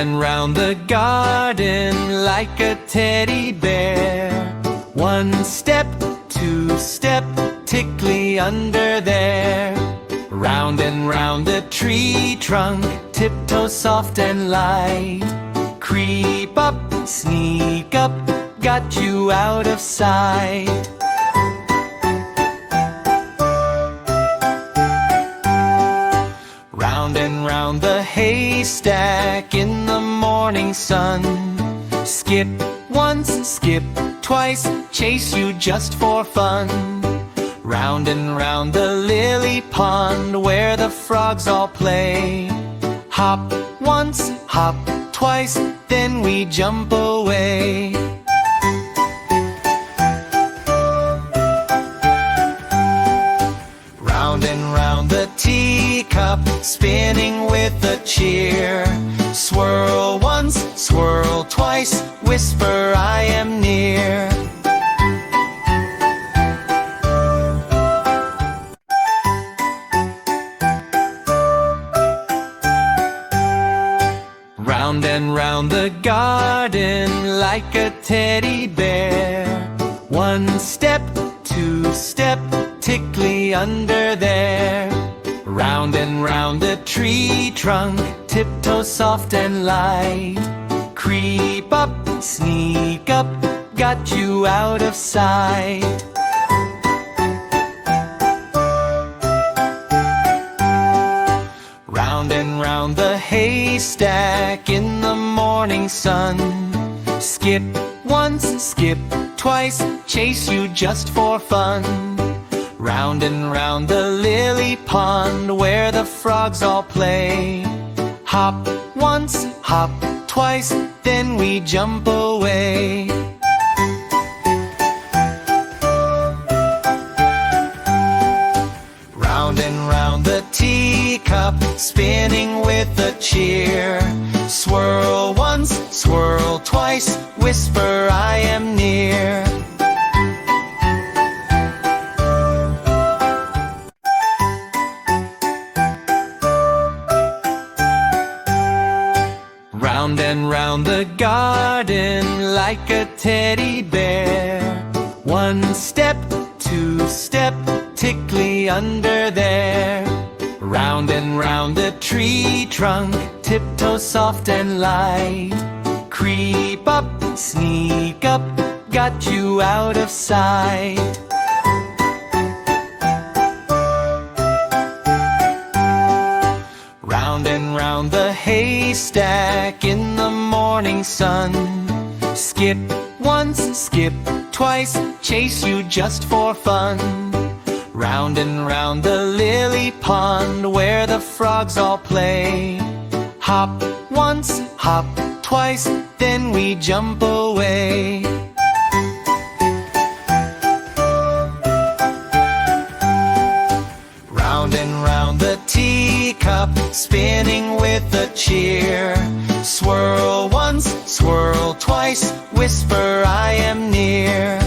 and round the garden like a teddy bear. One step, two step, tickly under there. Round and round the tree trunk, tiptoe soft and light. Creep up, sneak up, got you out of sight. Round and round the haystack in the morning sun. Skip once, skip twice, chase you just for fun. Round and round the lily pond where the frogs all play. Hop once, hop twice, then we jump away. Round and round the teacup, spinning with a cheer. Swirl once, swirl twice, whisper I am near. Round and round the garden like a teddy bear. One step, two step, tickly under there. Round and round the tree trunk, tiptoe soft and light. Creep up, sneak up, got you out of sight. Round and round the haystack in the morning sun. Skip once, skip twice, chase you just for fun. Round and round the lily pond where the frogs all play. Hop once, hop twice, then we jump away. Round and round the teacup, spinning with a cheer. Swirl once, swirl twice, whisper I am near. Round and round the garden like a teddy bear. One step, two step, tickly under there. Round and round the tree trunk, tiptoe soft and light. Creep up, sneak up, got you out of sight. Round and round the haystack in the morning sun. Skip once, skip twice, chase you just for fun. Round and round the lily pond where the frogs all play. Hop once, hop twice, then we jump away. Round and round the teacup, spinning with a cheer. Swirl once, swirl twice, whisper I am near.